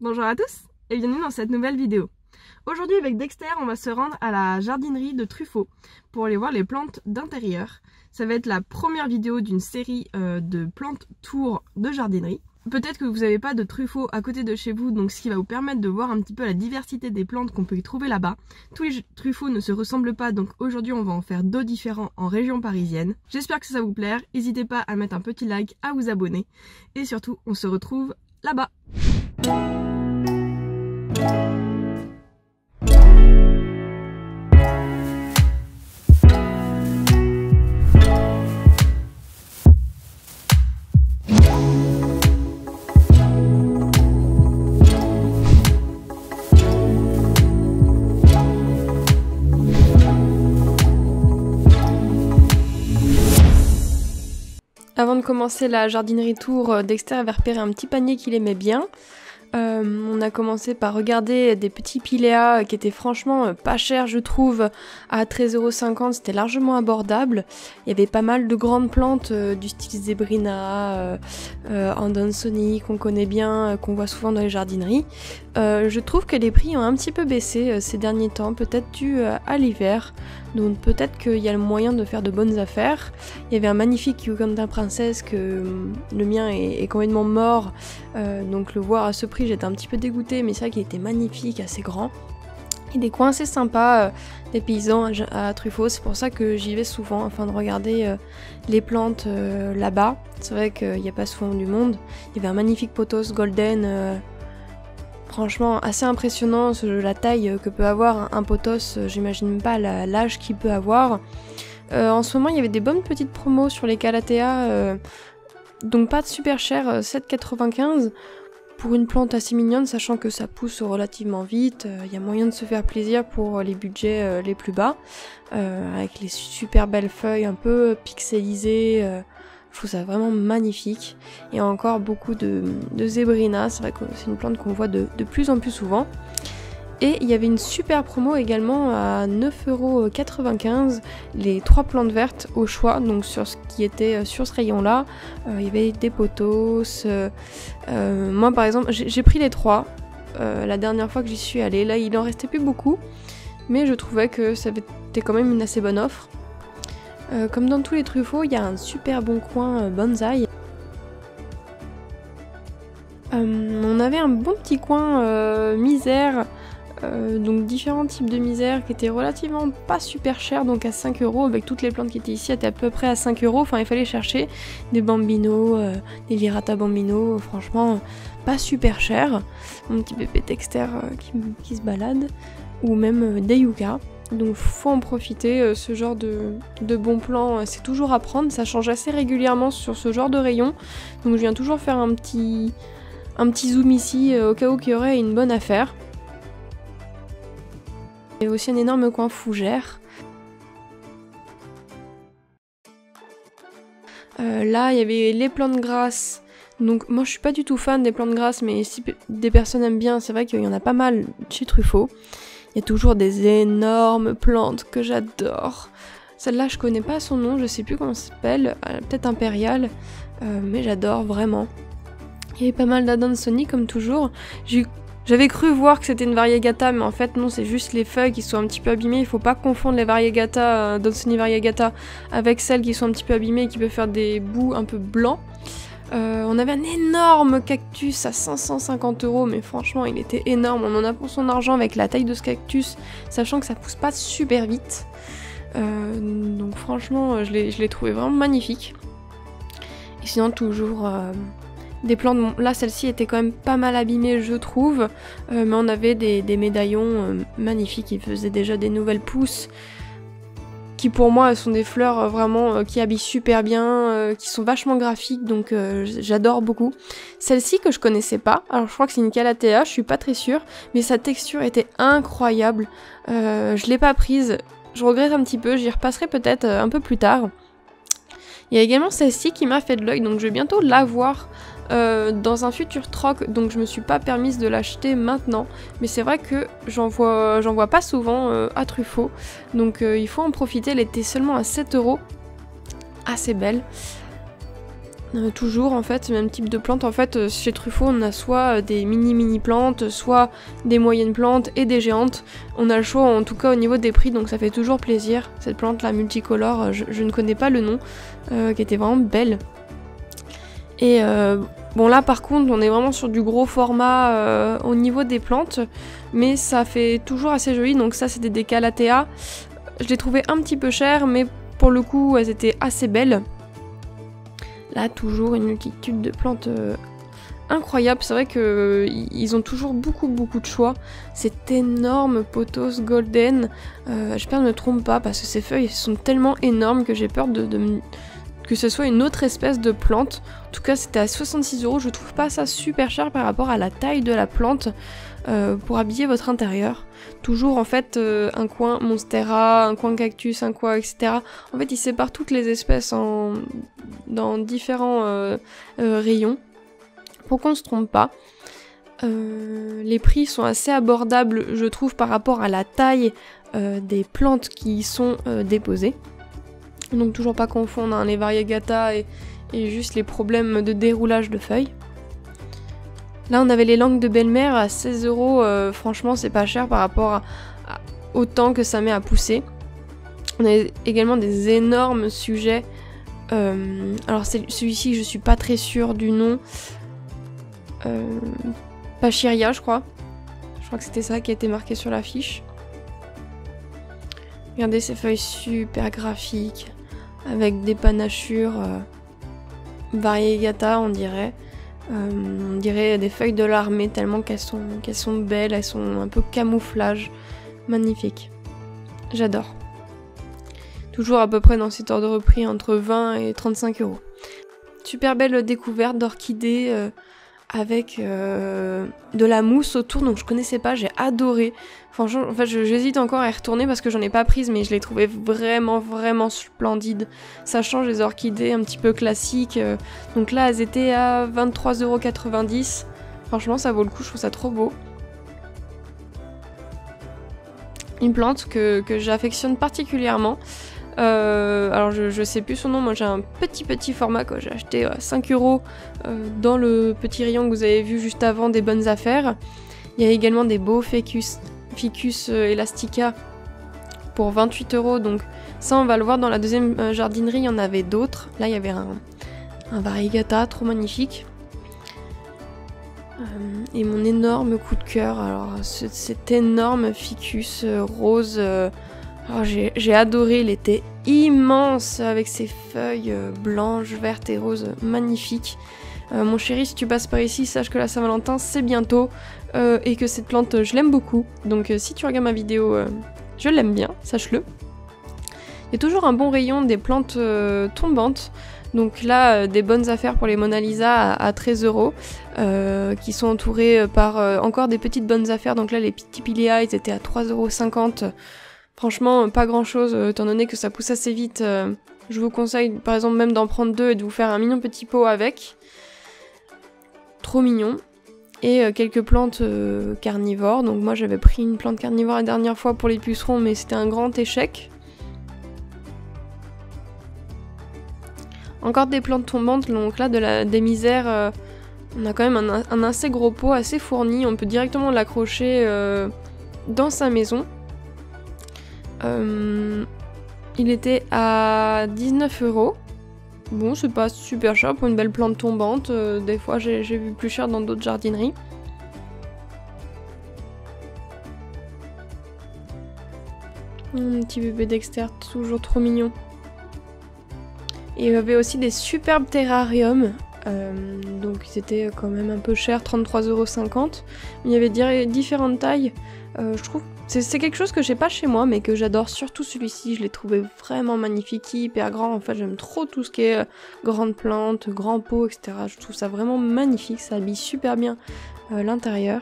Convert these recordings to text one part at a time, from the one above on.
Bonjour à tous et bienvenue dans cette nouvelle vidéo. Aujourd'hui avec Dexter, on va se rendre à la jardinerie de Truffaut pour aller voir les plantes d'intérieur. Ça va être la première vidéo d'une série de plantes tour de jardinerie. Peut-être que vous n'avez pas de Truffaut à côté de chez vous, donc ce qui va vous permettre de voir un petit peu la diversité des plantes qu'on peut y trouver là-bas. Tous les Truffauts ne se ressemblent pas, donc aujourd'hui on va en faire deux différents en région parisienne. J'espère que ça va vous plaire, n'hésitez pas à mettre un petit like, à vous abonner et surtout on se retrouve là-bas. Avant de commencer la jardinerie tour, Dexter avait repéré un petit panier qu'il aimait bien. On a commencé par regarder des petits piléas qui étaient franchement pas chers je trouve, à 13,50 €, c'était largement abordable. Il y avait pas mal de grandes plantes du style Zébrina, Andansoni qu'on connaît bien, qu'on voit souvent dans les jardineries. Je trouve que les prix ont un petit peu baissé ces derniers temps, peut-être dû à l'hiver. Donc peut-être qu'il y a le moyen de faire de bonnes affaires. Il y avait un magnifique Uganda Princess que le mien est complètement mort. Donc le voir à ce prix, j'étais un petit peu dégoûtée, mais c'est vrai qu'il était magnifique, assez grand. Et des coins assez sympas, des paysans à Truffaut, c'est pour ça que j'y vais souvent, afin de regarder les plantes là-bas. C'est vrai qu'il n'y a pas souvent du monde. Il y avait un magnifique pothos golden, franchement assez impressionnant, la taille que peut avoir un pothos, j'imagine pas l'âge qu'il peut avoir. En ce moment il y avait des bonnes petites promos sur les calathea, donc pas super cher, 7,95 € pour une plante assez mignonne, sachant que ça pousse relativement vite. Il y a moyen de se faire plaisir pour les budgets les plus bas, avec les super belles feuilles un peu pixelisées. Je trouve ça vraiment magnifique. Et encore beaucoup de Zébrina, c'est vrai que c'est une plante qu'on voit de plus en plus souvent. Et il y avait une super promo également à 9,95 €, les 3 plantes vertes au choix, donc sur ce qui était sur ce rayon-là. Il y avait des pothos. Moi par exemple, j'ai pris les 3 la dernière fois que j'y suis allée. Là il en restait plus beaucoup, mais je trouvais que ça était quand même une assez bonne offre. Comme dans tous les Truffauts, il y a un super bon coin bonsaï. On avait un bon petit coin misère, donc différents types de misère qui étaient relativement pas super chers, donc à 5 €, avec toutes les plantes qui étaient ici étaient à peu près à 5 €, enfin il fallait chercher des bambinos, des virata bambino, franchement pas super cher. Mon petit bébé Dexter qui se balade, ou même des yuccas. Donc faut en profiter, ce genre de bons plans, c'est toujours à prendre, ça change assez régulièrement sur ce genre de rayon, donc je viens toujours faire un petit zoom ici au cas où il y aurait une bonne affaire. Il y a aussi un énorme coin fougère. Là il y avait les plantes grasses, donc moi je suis pas du tout fan des plantes grasses, mais si des personnes aiment bien, c'est vrai qu'il y en a pas mal chez Truffaut. Il y a toujours des énormes plantes que j'adore. Celle-là, je connais pas son nom, je sais plus comment ça s'appelle, peut-être impériale, mais j'adore vraiment. Il y avait pas mal d'Adansoni comme toujours. J'avais cru voir que c'était une variegata, mais en fait non, c'est juste les feuilles qui sont un petit peu abîmées. Il faut pas confondre les variegata, Adansoni variegata, avec celles qui sont un petit peu abîmées et qui peuvent faire des bouts un peu blancs. On avait un énorme cactus à 550 €, mais franchement il était énorme, on en a pour son argent avec la taille de ce cactus, sachant que ça pousse pas super vite. Donc franchement je l'ai trouvé vraiment magnifique. Et sinon toujours des plantes, bon, là celle-ci était quand même pas mal abîmée je trouve, mais on avait des médaillons magnifiques qui faisaient déjà des nouvelles pousses, qui pour moi elles sont des fleurs vraiment qui habillent super bien, qui sont vachement graphiques, donc j'adore beaucoup. Celle-ci que je connaissais pas, alors je crois que c'est une calathea, je suis pas très sûre, mais sa texture était incroyable. Je l'ai pas prise, je regrette un petit peu, j'y repasserai peut-être un peu plus tard. Il y a également celle-ci qui m'a fait de l'œil, donc je vais bientôt l'avoir dans un futur troc, donc je me suis pas permise de l'acheter maintenant, mais c'est vrai que j'en vois pas souvent à Truffaut, donc il faut en profiter. Elle était seulement à 7 €, assez belle. Toujours en fait, même type de plante. En fait, chez Truffaut, on a soit des mini plantes, soit des moyennes plantes et des géantes. On a le choix en tout cas au niveau des prix, donc ça fait toujours plaisir. Cette plante là multicolore, je ne connais pas le nom, qui était vraiment belle. Et bon là par contre, on est vraiment sur du gros format au niveau des plantes, mais ça fait toujours assez joli. Donc ça, c'était des Calathea. Je les trouvais un petit peu chères, mais pour le coup, elles étaient assez belles. Là, toujours une multitude de plantes incroyables. C'est vrai qu'ils ont toujours beaucoup de choix. Cet énorme pothos golden, j'espère que je ne me trompe pas, parce que ces feuilles sont tellement énormes que j'ai peur que ce soit une autre espèce de plante. En tout cas, c'était à 66 €. Je trouve pas ça super cher par rapport à la taille de la plante pour habiller votre intérieur. Toujours en fait un coin monstera, un coin cactus, un coin etc. En fait, ils séparent toutes les espèces dans différents rayons pour qu'on se trompe pas. Les prix sont assez abordables, je trouve, par rapport à la taille des plantes qui y sont déposées. Donc toujours pas confondre les variegata et juste les problèmes de déroulage de feuilles. Là on avait les langues de belle-mère à 16 €, franchement c'est pas cher par rapport au temps que ça met à pousser. On a également des énormes sujets. Alors celui-ci je suis pas très sûre du nom. Pachiria je crois. Je crois que c'était ça qui a été marqué sur l'affiche. Regardez ces feuilles super graphiques, avec des panachures variegata on dirait. On dirait des feuilles de l'armée tellement qu'elles sont belles, elles sont un peu camouflage. Magnifique. J'adore. Toujours à peu près dans cet ordre de prix entre 20 et 35 €. Super belle découverte d'orchidées avec de la mousse autour, donc je connaissais pas, j'ai adoré. Franchement, en fait, j'hésite encore à y retourner parce que j'en ai pas prise, mais je l'ai trouvée vraiment splendide. Ça change les orchidées un petit peu classiques. Donc là, elles étaient à 23,90 €. Franchement, ça vaut le coup, je trouve ça trop beau. Une plante que j'affectionne particulièrement. Alors je sais plus son nom, moi j'ai un petit format que j'ai acheté à 5 € dans le petit rayon que vous avez vu juste avant des bonnes affaires. Il y a également des beaux ficus elastica pour 28 €, donc ça on va le voir dans la deuxième jardinerie, il y en avait d'autres. Là il y avait un variegata trop magnifique. Et mon énorme coup de cœur, alors cet énorme ficus rose. Oh, j'ai adoré, il était immense avec ses feuilles blanches, vertes et roses, magnifiques. Mon chéri, si tu passes par ici, sache que la Saint-Valentin c'est bientôt et que cette plante je l'aime beaucoup. Donc si tu regardes ma vidéo, je l'aime bien, sache-le. Il y a toujours un bon rayon des plantes tombantes. Donc là, des bonnes affaires pour les Mona Lisa à 13 €, qui sont entourées par encore des petites bonnes affaires. Donc là, les petits pilea, ils étaient à 3,50 €. Franchement, pas grand chose, étant donné que ça pousse assez vite. Je vous conseille par exemple même d'en prendre 2 et de vous faire un mignon petit pot avec. Trop mignon. Et quelques plantes carnivores. Donc moi j'avais pris une plante carnivore la dernière fois pour les pucerons, mais c'était un grand échec. Encore des plantes tombantes, donc là des misères, on a quand même un assez gros pot, assez fourni. On peut directement l'accrocher dans sa maison. Il était à 19 €. Bon, c'est pas super cher pour une belle plante tombante. Des fois, j'ai vu plus cher dans d'autres jardineries. Un petit bébé Dexter, toujours trop mignon. Et il y avait aussi des superbes terrariums. Donc ils étaient quand même un peu chers, 33,50 €. Mais il y avait différentes tailles. Je trouve c'est quelque chose que j'ai pas chez moi, mais que j'adore, surtout celui-ci. Je l'ai trouvé vraiment magnifique, hyper grand. En fait, j'aime trop tout ce qui est grandes plantes, grands pots, etc. Je trouve ça vraiment magnifique, ça habille super bien l'intérieur.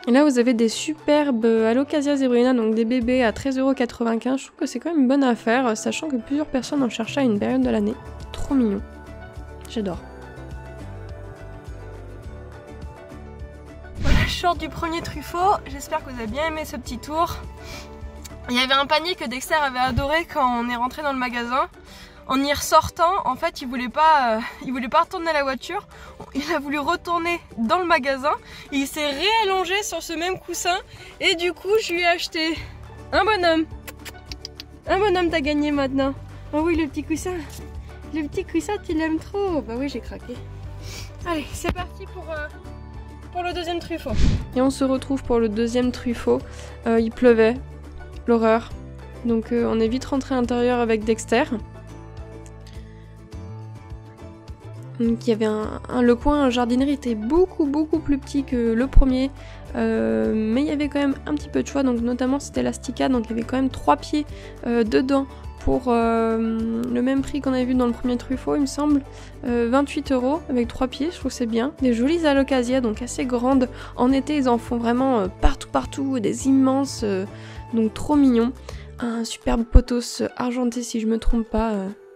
Et là, vous avez des superbes Alocasia zebrina, donc des bébés à 13,95 €. Je trouve que c'est quand même une bonne affaire, sachant que plusieurs personnes en cherchaient à une période de l'année. Trop mignon. J'adore. Je sors du premier Truffaut, j'espère que vous avez bien aimé ce petit tour. Il y avait un panier que Dexter avait adoré quand on est rentré dans le magasin. en y ressortant, en fait il voulait pas retourner à la voiture, il a voulu retourner dans le magasin et il s'est réallongé sur ce même coussin et du coup je lui ai acheté un bonhomme. Un bonhomme t'as gagné maintenant. Oh oui le petit coussin tu l'aimes trop. Bah oui j'ai craqué. Allez c'est parti pour le deuxième truffaut. Et on se retrouve pour le deuxième truffaut. Il pleuvait, l'horreur. Donc on est vite rentré à l'intérieur avec Dexter. Donc il y avait le coin jardinerie était beaucoup plus petit que le premier, mais il y avait quand même un petit peu de choix, donc notamment c'était l'Astica, donc il y avait quand même 3 pieds dedans pour le même prix qu'on avait vu dans le premier truffaut il me semble, 28 € avec 3 pieds, je trouve que c'est bien. Des jolies alocasias, donc assez grandes, en été ils en font vraiment partout, des immenses, donc trop mignons. Un superbe pothos argenté si je me trompe pas,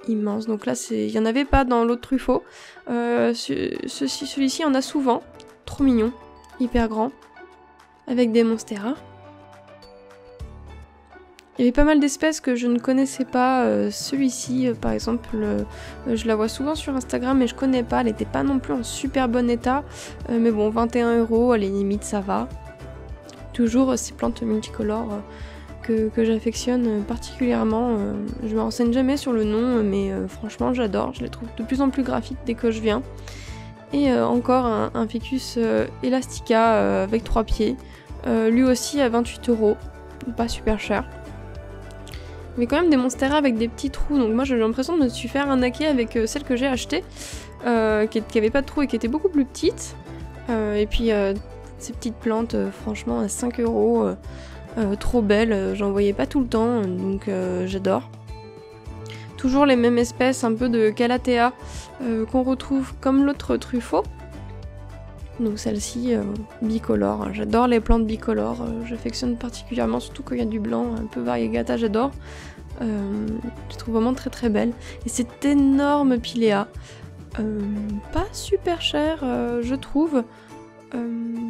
immense. Donc là il n'y en avait pas dans l'autre truffaut. Celui-ci en a souvent. Trop mignon, hyper grand, avec des monstera. Il y avait pas mal d'espèces que je ne connaissais pas. Celui-ci par exemple, je la vois souvent sur Instagram mais je connais pas. Elle n'était pas non plus en super bon état. Mais bon 21 €, à la limite ça va. Toujours ces plantes multicolores que j'affectionne particulièrement. Je me renseigne jamais sur le nom, mais franchement j'adore, je les trouve de plus en plus graphiques dès que je viens. Et encore un ficus elastica avec 3 pieds, lui aussi à 28 €, pas super cher. Mais quand même des monstera avec des petits trous, donc moi j'ai l'impression de me suis fait arnaquer avec celle que j'ai achetée, qui avait pas de trous et qui était beaucoup plus petite. Et puis ces petites plantes, franchement à 5 €. Trop belle, j'en voyais pas tout le temps, donc j'adore. Toujours les mêmes espèces, un peu de calathea qu'on retrouve comme l'autre truffaut. Donc celle-ci bicolore, j'adore les plantes bicolores, j'affectionne particulièrement, surtout quand il y a du blanc, un peu variegata, j'adore. Je trouve vraiment très belle. Et cet énorme pilea, pas super cher je trouve,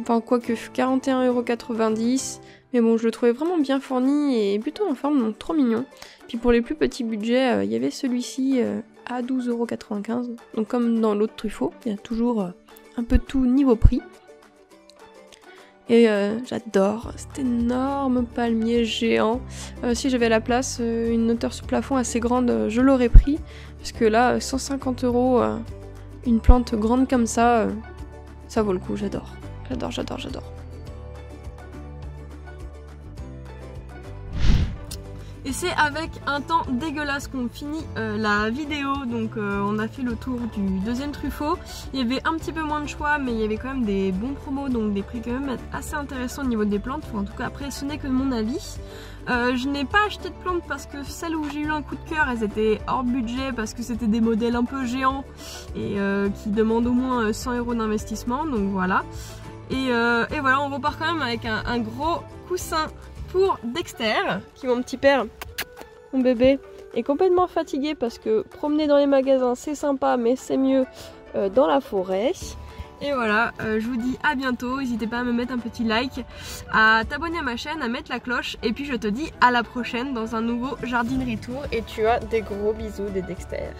enfin quoique 41,90 €. Mais bon, je le trouvais vraiment bien fourni et plutôt en forme, donc trop mignon. Puis pour les plus petits budgets, il y avait celui-ci à 12,95 €. Donc comme dans l'autre truffaut, il y a toujours un peu tout niveau prix. Et j'adore cet énorme palmier géant. Si j'avais la place, une hauteur sous plafond assez grande, je l'aurais pris. Parce que là, 150 €, une plante grande comme ça, ça vaut le coup, j'adore. J'adore. Et c'est avec un temps dégueulasse qu'on finit la vidéo, donc on a fait le tour du deuxième truffaut. Il y avait un petit peu moins de choix, mais il y avait quand même des bons promos, donc des prix quand même assez intéressants au niveau des plantes. Enfin, en tout cas après ce n'est que mon avis. Je n'ai pas acheté de plantes parce que celles où j'ai eu un coup de cœur, elles étaient hors budget parce que c'était des modèles un peu géants et qui demandent au moins 100 € d'investissement, donc voilà. Et voilà, on repart quand même avec un gros coussin pour Dexter, qui mon petit père, mon bébé, est complètement fatigué parce que promener dans les magasins c'est sympa mais c'est mieux dans la forêt. Et voilà, je vous dis à bientôt, n'hésitez pas à me mettre un petit like, à t'abonner à ma chaîne, à mettre la cloche et puis je te dis à la prochaine dans un nouveau jardinerie tour et tu as des gros bisous de Dexter.